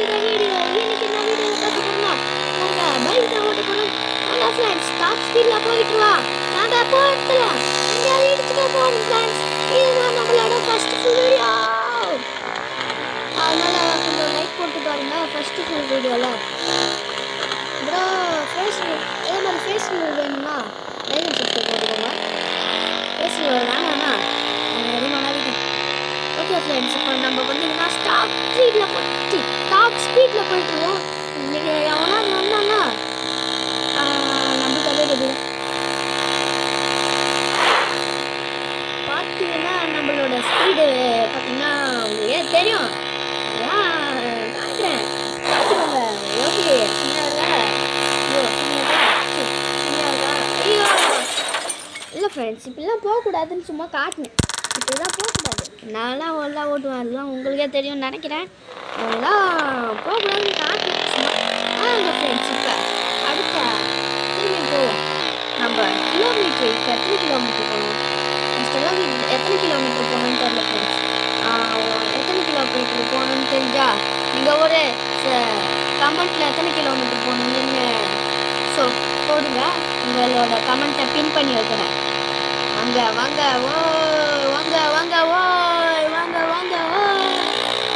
To the video. இன்னைக்கு இந்த வீடியோல பார்த்துக்கோங்க. நாங்க பைக் தான் ஓட்ட போறோம். வாங்க ஃப்ரெண்ட்ஸ், டாப் ஸ்பீட்ல போயிட்டுலாம். நாங்க போறதுல இங்க வீட்டுக்கு போறோம் ஃப்ரெண்ட்ஸ். இதுதான் நம்மளோட ஃபர்ஸ்ட் ஃபுல் வீடியோ. அதனால கொஞ்சம் லைக் போட்டு பாருங்க ஃபர்ஸ்ட் ஃபுல் வீடியோல. ப்ரோ ஃபேஸ் இதே மாதிரி ஃபேஸ் வேணும்னா லைக் அண்ட் சப்ஸ்கிரைப் போட்டுக்கோங்க. ஃபேஸ் வேணாம்னா எதுவும் பண்ணாதீங்க. ஓகே ஃப்ரெண்ட்ஸ், இப்போ நம்ம பார்த்தீங்கன்னா டாப் ஸ்பீடில் போயிட்டுருவோம். இன்றைக்கி எவனா வந்தான்னா நம்ம தலையில் பார்த்தீங்கன்னா நம்மளோட ஸ்பீடு பார்த்தீங்கன்னா உங்களுக்கு ஏன் தெரியும். காட்டுறேன், பார்த்துக்கோங்க. ஓகே, ஐயோ இல்லை ஃப்ரெண்ட்ஸ், இப்படிலாம் போகக்கூடாதுன்னு சும்மா காட்டினேன். இப்படிலாம் போகக்கூடாது. நான்லாம் எல்லாம் ஓட்டுவேன், அதெல்லாம் உங்களுக்கே தெரியும்னு நினைக்கிறேன். அதெல்லாம் போகக்கூடாதுன்னு காட்டினேன் சும்மா. இந்த ஃப்ரெண்ட்ஸ் இப்போ அடுத்த திரும்பி போவோம். நம்ம கிலோமீட்டர் இப்போ எத்தனை கிலோமீட்டர் போகணும்? ஃபஸ்ட்டெல்லாம் எத்தனை கிலோமீட்டர் போகணும்னு தெரியல ஃப்ரெண்ட்ஸ். எத்தனை கிலோமீட்டர் போகணும்னு தெரிஞ்சா நீங்கள் ஒரு கமெண்ட்டில் எத்தனை கிலோமீட்டர் போகணுன்னு போடுங்க. உங்களோட கமெண்ட்டை பின் பண்ணி வைக்கிறேன். வாங்க வாங்க ஓ வாங்க வாங்க ஓ வாங்க வாங்க ஓ.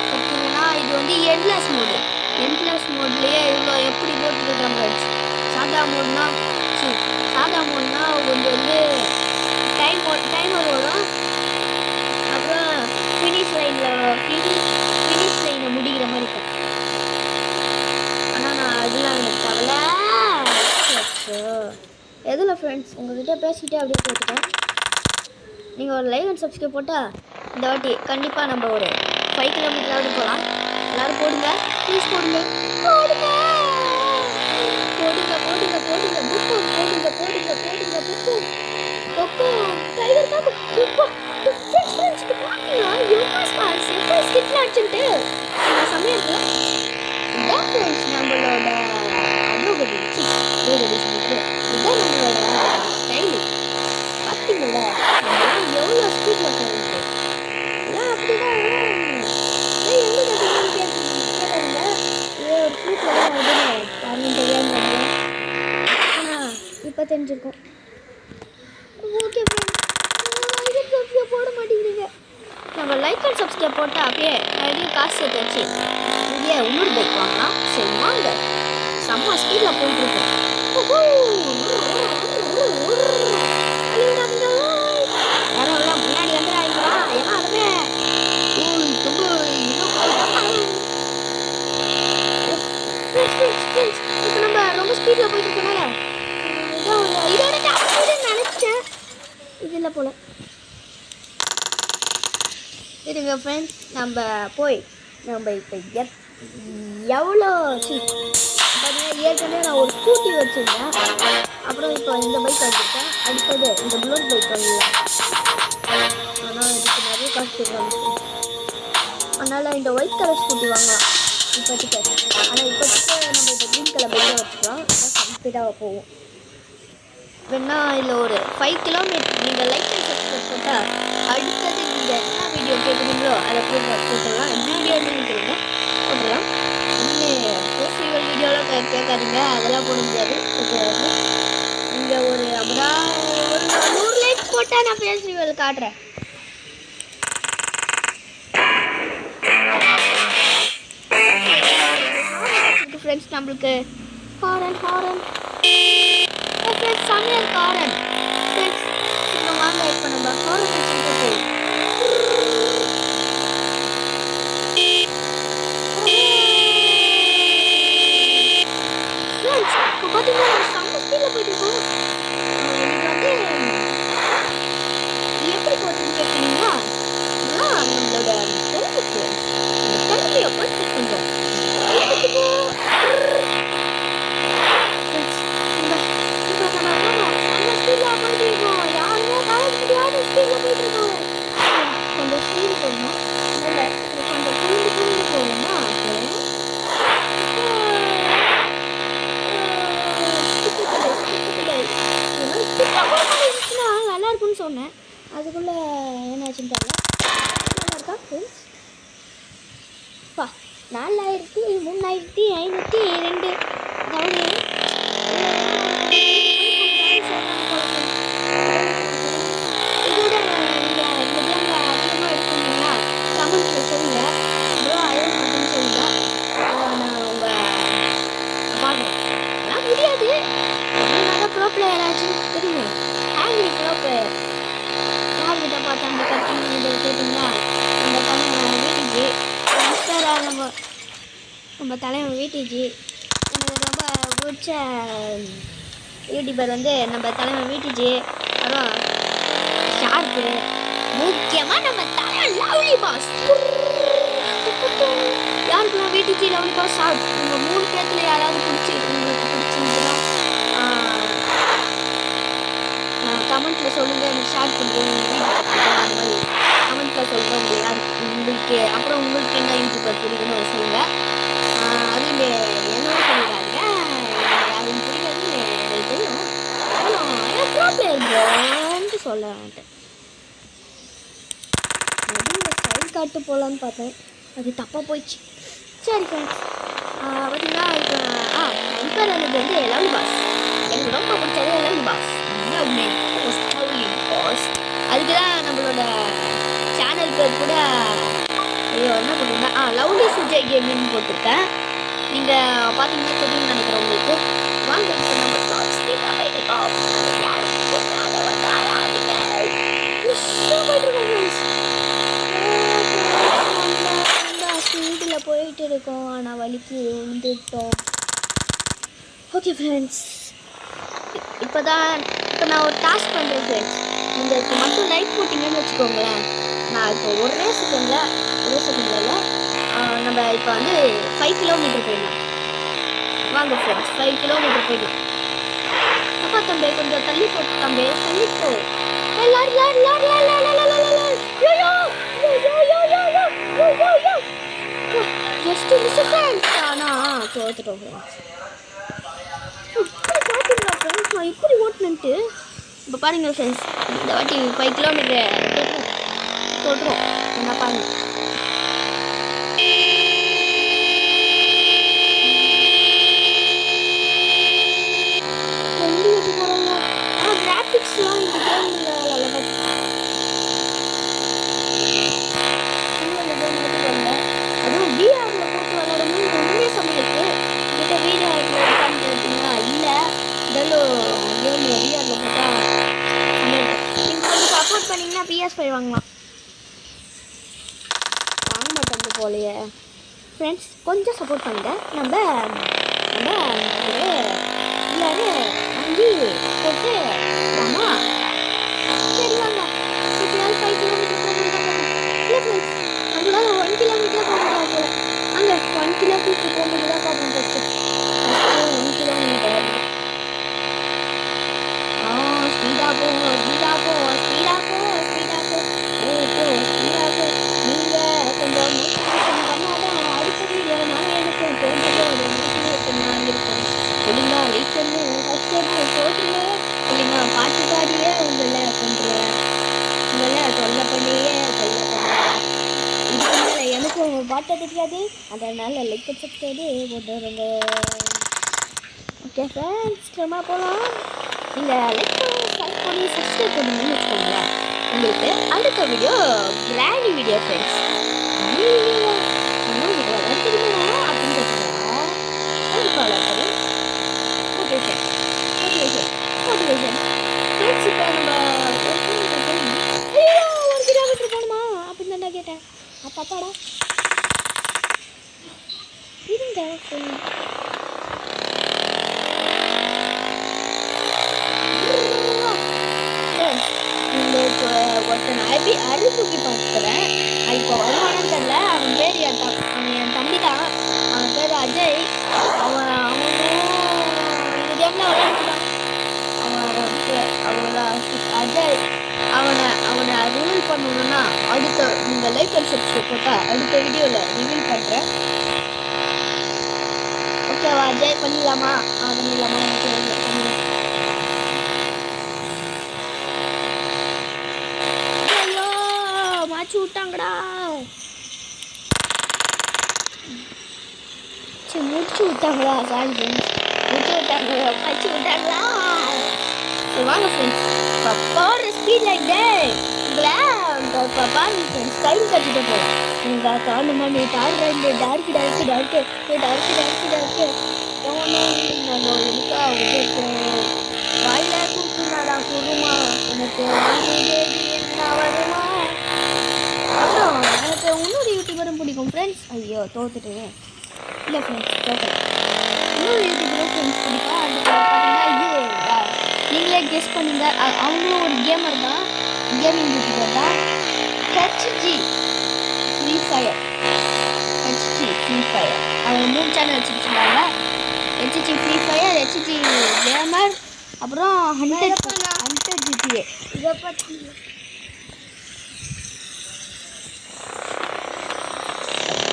பார்த்தீங்கன்னா இது வந்து எண்ட்லெஸ் மோட்லேயே இவ்வளோ எப்படி போட்டுருக்காங்க. சாதா மோட்னா கொஞ்சம் வந்து டைமர் வரும். அப்புறம் ஃபினிஷ் லைனை முடிக்கிற மாதிரி இருக்கும். ஆனால் நான் அதெல்லாம் எனக்கு கவலை எதில் ஃப்ரெண்ட்ஸ் உங்கள்கிட்ட பேசிக்கிட்டே அப்படியே போட்டுட்டேன். நீங்கள் ஒரு லைக் அண்ட் சப்ஸ்கிரைப் போட்டால் இந்த வாட்டி கண்டிப்பாக நம்ம ஒரு 5 கிலோமீட்டராவது போகலாம். எல்லோரும் போடுங்க ப்ளீஸ், போடுங்க போடுங்க போடுங்க போடுங்க போடுங்க புக்கு போடுங்க போடுங்க போடுங்க புக்கு டைகர் தான் புக்கு. ஃப்ரெண்ட்ஸ் பார்த்தீங்களா எவ்வளோ ஸ்கிட்லாம் அடிச்சுட்டு அந்த சமயத்தில் இதான் ஃப்ரெண்ட்ஸ் நம்மளோட அனுபவி சொல்லிட்டு இதுதான் நம்மளோட ஸ்டைலு. பார்த்தீங்களா எவ்வளோ ஸ்பீடில் போயிருக்கு. ஏன் அப்படிதான் எங்கே கேட்குறீங்க? ஒரு ஃப்ரூட்டில் தான் வருதுன்னு யாருன்னு தெரியாமல் ஆனால் இப்போ தெரிஞ்சிருக்கோம். ஓகே ஃப்ரெண்ட்ஸ், போட மாட்டேங்கிறீங்க. நம்ம லைக் அண்ட் சப்ஸ்கிரைப் போட்டால் அப்படியே நிறைய காசு சேர்த்து வச்சு இங்கே இன்னொரு பைக் வாங்கலாம். சரி வாங்க, செம்ம ஸ்பீடில் போயிட்டுருக்கோம். யாரெல்லாம் முன்னாடி வந்துடாங்களா? ஏன்னா அதுவே இப்போ நம்ம ரொம்ப ஸ்பீடில் போயிட்டு இருக்கனால இதோட நினச்சேன். இது இல்லை போல. இருங்க ஃப்ரெண்ட்ஸ், நம்ம இப்போ எவ்வளோ பார்த்தீங்கன்னா ஏற்கனவே நான் ஒரு ஸ்கூட்டி வச்சுருந்தேன். அப்புறம் இப்போ இந்த பைக் வச்சுருக்கேன். அடுத்தது இந்த புல்லட் பைக் வாங்கலாம். ஆனால் இதுக்கு நிறைய காசு கேட்குறாங்க. அதனால் இந்த ஒயிட் கலர் ஸ்கூட்டி வாங்கலாம் இப்போதைக்கு. ஆனால் இப்போதைக்கு நம்ம இப்போ க்ரீன் கலர் பைக்கை வச்சுக்கலாம். ஸ்பீடாக போவோம். வேணா இதில் ஒரு 5 கிலோமீட்டர் நீங்கள் லைக் அண்ட் சப்ஸ்கிரைப் போட்டால் அடுத்தது நீங்கள் என்ன வீடியோ கேட்குறீங்களோ அதை போட்டுடலாம். வீடியோ நினைக்கிறீங்க போட்டுடலாம். இன்னும் ஃபெஸ்டிவல் வீடியோலாம் கேட்காதீங்க, அதெல்லாம் போட முடியாது. இங்கே ஒரு 100 லைக் போட்டால் நான் ஃபெஸ்டிவல் காட்டுறேன். ஃப்ரெண்ட்ஸ் நம்மளுக்கு ஹாரன் ஃப்ரெண்ட்ஸ் சமையல் ஹாரன் ஃப்ரெண்ட்ஸ் இப்போ வாங்க. இப்போ நம்ம ஹாரன் வச்சுட்டு இப்போ பார்த்தீங்கன்னா செம்ம ஸ்பீடில் போயிட்டுருக்கோம். இது வந்து எப்படி போட்டுன்னு கேட்டீங்கன்னா நம்மளோட திறமையை பார்த்து கொஞ்சம் யாருமே கால முடியாத ஸ்பீடில் போயிட்டுருக்கோம். கொஞ்சம் ஸ்பீடு போடணும். கொஞ்சம் புரிந்து போகணுமா? நல்லா இருக்குன்னு சொன்னேன். அதுக்குள்ளே என்னாச்சுன்னு தெரியல. நல்லா இருக்கா ஃப்ரெண்ட்ஸ்? 4000 3502 அதாவது இதோட இந்த கேமில் அதிகமாக எடுத்துருந்தீங்கன்னா கமெண்ட்ஸில் சொல்லுங்கள். ப்ரோ அயன் அப்படின்னு சொல்லுங்கள். நான் உங்கள் பார்க்குறேன். ஆனால் முடியாது. நல்லா ப்ரோ பிளேயர் ஆச்சுன்னு தெரியும். ஆங்கிரி ப்ரோ பிளேயர் யார்கிட்ட பார்த்தா அந்த கட்சி கேட்டிங்கன்னா நம்ம தலைவன் வீட்டுக்கு இன்ஸ்டாகிராம் நம்ம தலைவன் வீட்டுக்கு எனக்கு ரொம்ப பிடிச்ச யூடியூபர் வந்து நம்ம தலைவன் வீட்டுக்கு அப்புறம் ஷார்ப்பு முக்கியமாக நம்ம தலைவன் லவ்லி பாஸ். யாருக்குலாம் வீட்டுக்கு லவ்லி பாஸ் ஷார்ப் உங்கள் 3 பேர்த்துல யாராவது உங்களுக்கு பிடிச்சிருந்துன்னா கமெண்ட்டில் சொல்லுங்கள். எனக்கு ஷேர் பண்ணுறேன் அந்த மாதிரி கமெண்ட்டில் சொல்லுங்கள். உங்களுக்கு அப்புறம் உங்களுக்கு என்ன யூடியூபர் பிடிக்குன்னு சொல்லுங்கள். அதுவும் என்னவோ சொல்லிடாதீங்க. யாரும் பிடிக்காது எனக்கு தெரியும். ஆனால் ப்ரோ பிளேயர்ன்ட்டு சொல்ல மாட்டேன். ஸ்டைல் காட்டு போகலான்னு பார்த்தேன். அது தப்பாக போயிடுச்சு. சரி ஃப்ரெண்ட்ஸ் பார்த்தீங்கன்னா இப்போ எனக்கு வந்து லவ்லி பாஸ் எனக்கு ரொம்ப பிடிச்சது லவ்லி பாஸ். அதுக்கு தான் நம்மளோட சேனல் பேர் கூட என்ன போட்டிருந்தேன் லவ்லி சுஜய் கேமிங் போட்டிருக்கேன். நீங்கள் பார்த்தீங்கன்னா தெரியும்னு நினைக்கிறேன் உங்களுக்கு. வாங்க ஸ்பீடில் போயிட்டு இருக்கோம். ஆனால் வலிக்கு விழுந்துட்டோம். ஓகே ஃப்ரெண்ட்ஸ் இப்போ நான் ஒரு டாஸ்க் பண்ணுறேன் ஃப்ரெண்ட்ஸ். நீங்கள் இப்போ மட்டும் லைக் போட்டிங்கன்னு வச்சுக்கோங்களேன். நான் இப்போ ஒரே செகண்டில் நம்ம இப்போ வந்து 5 கிலோமீட்டர் போயிடலாம். வாங்க ஃப்ரெண்ட்ஸ் 5 கிலோமீட்டர் போயிடலாம். அப்பா தம்பி கொஞ்சம் தள்ளி போ தம்பி, தள்ளி போ. Just miss friends. ஆனால் தோத்துட்டோம் ஃப்ரெண்ட்ஸ். பார்த்தீங்களா ஃப்ரெண்ட்ஸ் நான் இப்படி ஓட்டுனன்ட்டு. இப்போ பாருங்கள் ஃப்ரெண்ட்ஸ் இந்த வாட்டி 5 கிலோமீட்டர் தோற்றுறோம். என்ன பாருங்கள். கிராஃபிக்ஸ்லாம் இந்த கேமில் அதுவும் விஆரில் போட்டு விளாடணும் ஒன்றுமே சமையலுக்கு கிட்ட விஆரில் உட்காந்துருக்கீங்களா? இல்லை இதெல்லாம் கேமில் விஆரில் போட்டால் சமையலுக்கு நீங்கள் கொஞ்சம் சப்போர்ட் பண்ணிங்கன்னா PS5 வாங்கலாம். வாங்க மாட்டேங்க போலையே ஃப்ரெண்ட்ஸ். கொஞ்சம் சப்போர்ட் பண்ணுங்கள். நம்ம எல்லாரும் வாங்கி போட்டு வாமா. சரி வாங்க. எப்படியாவது 5 கிலோமீட்டர் போக இல்லை ஃப்ரெண்ட்ஸ். நம்மளால 1 கிலோமீட்டர் போக முடியாது போல. அங்கே 1 கிலோமீட்டர் போகும்போது தான் பார்ப்போம் ஃபஸ்ட்டு. 1 கிலோமீட்டர் ஸ்பீடாக போவோம். நீங்கள் கொஞ்சம் மோட்டிவேஷன் பண்ணாதான் அடுத்த வீடியோ நான் எனக்கு தெரிஞ்சது ஒரு மோட்டிவேஷன் நான் இருக்கேன். ஒழுங்கா வெயிட் பண்ணு. சப்ஸ்கிரைப் போட்டுருங்க. இல்லைங்க பாட்டு பாடியே உங்களை பண்ணுறேன். உங்களை தொல்லை பண்ணியே இதுக்கு மேலே எனக்கும் பாட்டை தெரியாது. அதனால் லைக் சப்ஸ்கிரைபு போட்டுருங்க. ஓகே ஃப்ரெண்ட்ஸ் நம்ம போகலாம். நீங்கள் லைக் பண்ணி சப்ஸ்கிரைப் பண்ணுங்கன்னு வச்சுக்கோங்களேன். உங்களுக்கு அடுத்த வீடியோ கிராண்டி வீடியோ ஃப்ரெண்ட்ஸ். இன்னும் வீடியோ வளர்த்துக்கணும் அப்படின்னு சொல்லுவாங்க. கண்டிப்பாக வளர்க்குறது மோட்டிவேஷன் ஃப்ரெண்ட்ஸ். இப்போ நம்ம 1 கிலோமீட்டர் போகணுமா அப்படின்னு தான் கேட்டேன். அப்பாடா இருங்க உங்களுக்கு ஒருத்தன் அறுப்புக்கு பார்த்துக்கிறேன். அது இப்போ வருமானு தெரில. அவன் பேர் என் தம்பி தான். அவன் பேர் அஜய். அவனும் இந்த கேமில் விளையாண்டுட்டான். அஜய் அவனை ரிவீல் பண்ணணுன்னா அடுத்த நீங்கள் லைக் அண்ட் சப்ஸ்கிரைப் போட்டால் அடுத்த வீடியோவில் ரிவீல் பண்ணுறேன். ஓகேவா அஜய்? பண்ணிடலாமா? பண்ணிடலாமா? மாச்சு விட்டாங்கடா. முடிச்சு விட்டாங்களா? சாரி ஃப்ரெண்ட்ஸ், முடிச்சு விட்டாங்களா? பச்சு விட்டாங்களா? வாங்க friends, power speed like that பாருங்க ஃப்ரெண்ட்ஸ், கையில் கட்டிட்டு போகலாம். நீங்கள் தாண்ட மாதிரி தாண்ட டார்க்கு டார்க்கு டார்க்கு டார்க்கு டார்க்கு டார்க்கு இருக்கா வாயில கூப்பினாடா குருமா எனக்கு என்ன வருமா? அப்புறம் எனக்கு இன்னொரு யூடியூபரும் பிடிக்கும் ஃப்ரெண்ட்ஸ். ஐயோ தோத்துட்டேன். இல்லை ஃப்ரெண்ட்ஸ் தோக்கல. இன்னொரு யூடியூபரும் ஃப்ரெண்ட்ஸ் பிடிக்கும். அது பார்த்தீங்கன்னா ஐயோ நீங்களே கெஸ் பண்ணுங்க. அவங்களும் ஒரு கேமர் தான், கேமிங் யூடியூபர் தான். HG Free Fire. HG Free Fire அவங்க 3 சேனல் வச்சுருக்காங்க. HG Free Fire, HG gamer, அப்புறம் 100 ஜிபிஏ. இதை பற்றி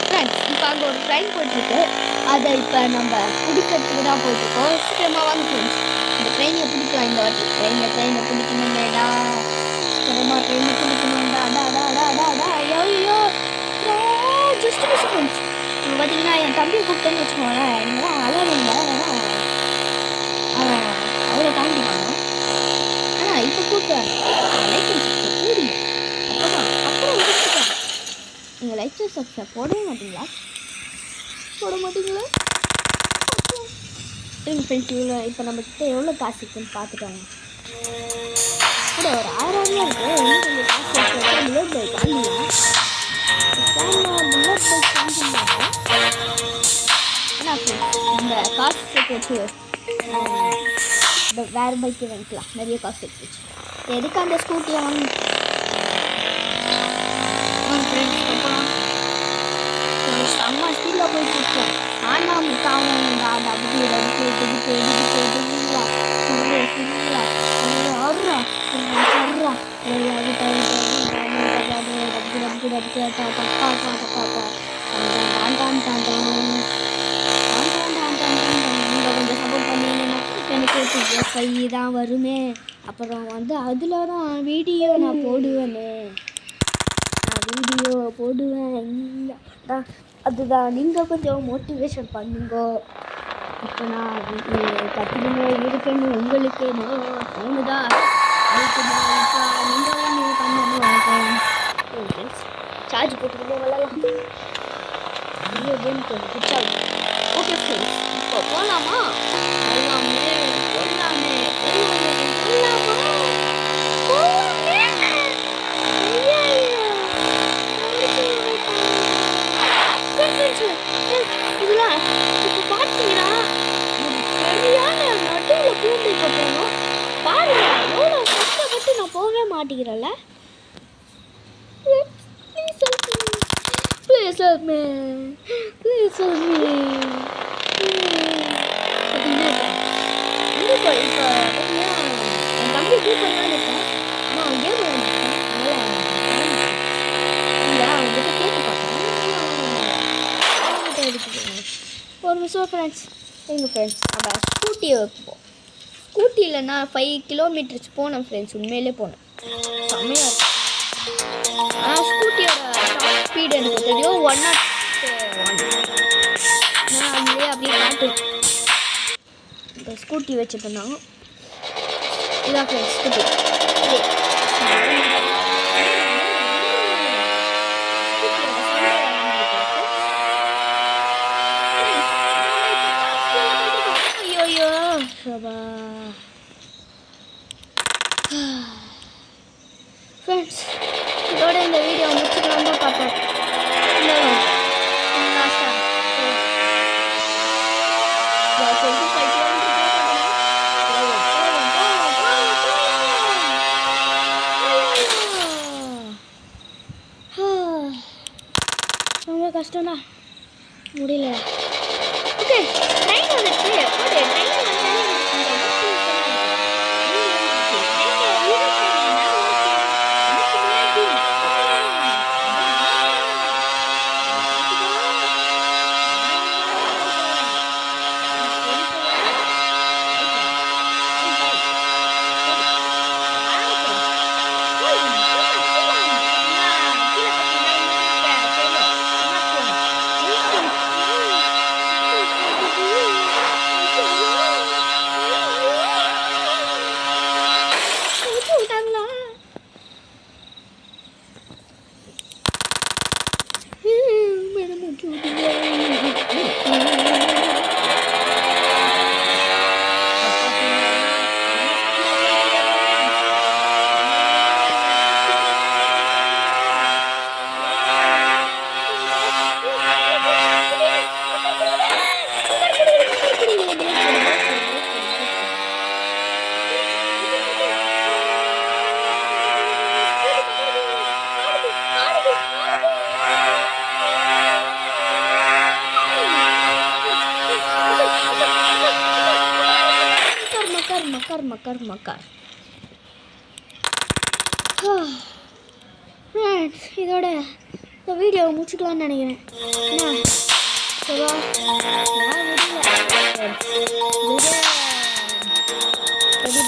ஃப்ரெண்ட்ஸ் இப்போ அங்கே ஒரு ட்ரெயின் போயிட்டுருக்கு. அதை இப்போ நம்ம பிடிக்கிறதுக்கு தான் போயிட்டுருக்கோம். சீக்கிரமாக வாங்க ஃப்ரெண்ட்ஸ், இந்த ட்ரெயினை பிடிக்கலாம். இந்த வாட்டி ட்ரெயினை பிடிக்கணுமேடா. சீக்கிரமாக ட்ரெயினை பிடிக்கணும்டா. ஐயோ ஜஸ்ட் மிஸ் ஃப்ரெண்ட்ஸ். இப்போ பார்த்தீங்கன்னா என் தம்பியை கூப்பிட்டேன்னு வச்சுக்கோங்களேன், என்னதான் அழகுங்க. ஆனால் அவ்வளோ தாண்டிப்பாங்க. ஆனால் இப்போ கூப்பிட்டாங்க கூடுங்க. அப்புறம் கூப்பிட்டாங்க. நீங்கள் லைக் சப்ஸ்கிரைப் போடவே மாட்டீங்களா? போட மாட்டீங்களா? சரிங்க ஃப்ரெண்ட்ஸ், இவ்வளோ இப்போ நம்மக்கிட்ட எவ்வளோ காசு இருக்குன்னு பார்த்துட்டாங்க. கூட ஒரு 1000 இருக்குது. இன்னும் கொஞ்சம் காசு வச்சு புல்லட் பைக் வாங்கிடலாம். புல்லட் பைக் வாங்கிடலாங்க. ஆனால் ஃப்ரெண்ட்ஸ் இந்த காசு சேர்த்து வச்சு வேறு பைக்கு வாங்கிக்கலாம். நிறைய காசு சேர்த்து வச்சு எதுக்கு அந்த ஸ்கூட்டியை வாங்கி ஃப்ரெண்ட்ஸ் அப்புறம் செம்ம ஸ்பீடில் போயிட்டு இருக்கோம். ஆனால் முக்காவும் கொஞ்சம் சப்போர்ட் பண்ணீங்கன்னா எனக்கு எஃப்ஐ தான் வருமே. அப்புறம் வந்து அதில் தான் வீடியோ நான் போடுவேன். இல்லை அதுதான் நீங்கள் கொஞ்சம் மோட்டிவேஷன் பண்ணுங்க. இப்போ நான் கத்திரிங்க இருக்கேன்னு உங்களுக்கு தோணுதா? அதுக்கு நான் இப்போ நீங்கள் ஒன்று பண்ணணும். சார்ஜ் போட்டுக்கிட்டே விளையாடலாம். வீடியோ கேம் பிடிச்சாங்க. ஓகே ஃப்ரெண்ட்ஸ், இப்போ போகலாமா? இதெல்லாம் இப்போ பார்த்தீங்கன்னா சரியான நடுவில் பூண்டு போட்டோம். பாருங்க எவ்வளோ கஷ்டப்பட்டு நான் போகவே மாட்டேங்கிறேன்ல. Please help me. Please help me. இப்போ பார்த்தீங்கன்னா என் தம்பி கூப்பிடலாம் இருக்கேன். ஆனால் அவன் கேம் விளையாண்டுருக்கேன். இல்லை அவங்ககிட்ட கேட்டு பார்த்தேன். ஒரு நிமிஷம் ஃப்ரெண்ட்ஸ். எங்கள் ஃப்ரெண்ட்ஸ் நம்ம ஸ்கூட்டியை வைப்போம். ஸ்கூட்டியில் நான் 5 கிலோமீட்டர்ஸ் போனேன் ஃப்ரெண்ட்ஸ். உண்மையிலே போனேன், செம்மையாக இருக்கும். ஆனால் ஸ்கூட்டியோட டாப் ஸ்பீடு எனக்கு தெரியும் 101. நான் அதுலேயே அப்படியே காட்டுவேன். இப்போ ஸ்கூட்டி வச்சுட்டு இருந்தாங்க. இதான் ஃப்ரெண்ட்ஸ் ஸ்கூட்டி. ஐயோ ஃப்ரெண்ட்ஸ், இதோட இந்த வீடியோ முடிச்சுக்கலாம் தான் பார்த்தேன். ரொம்ப கஷ்டம்தான், முடியல. ஓகே ட்ரெயின் வந்துச்சு. Okay train Makar. ஃப்ரெண்ட்ஸ் இதோட இந்த வீடியோவை முடிச்சுக்கலான்னு நினைக்கிறேன். என்ன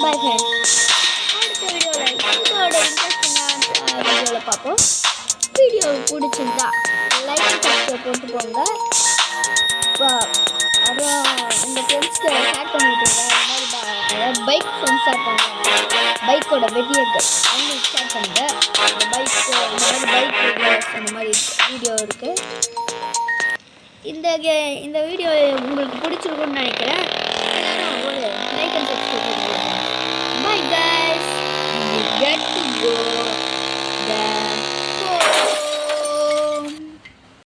பாய் ஃப்ரெண்ட்ஸ். அடுத்த வீடியோவில் இதோட இன்ட்ரெஸ்டிங்கான வீடியோவில் பார்ப்போம். வீடியோ பிடிச்சிருந்தா லைக் சப்ஸ்கிரைப் போட்டு போங்க. இப்போ அப்புறம் இந்த ஃப்ரெண்ட்ஸ்க்கு ஷேர் பண்ணிவிட்டுங்க. இந்த மாதிரி பைக் ஃப்ரெண்ட்ஸ் ஷேர் பண்ணுவாங்க, பைக்கோட வெடியர்கள் அவங்களுக்கு ஷேர் பண்ணுங்க. இந்த பைக்கு இந்த மாதிரி பைக் வீடியோஸ் அந்த மாதிரி வீடியோ இருக்குது. இந்த வீடியோ உங்களுக்கு பிடிச்சிருக்குன்னு நினைக்கிறேன். எல்லாரும் ஒரு லைக் அண்ட் சப்ஸ்கிரைப் பண்ணுங்க. Bye guys, we get to go.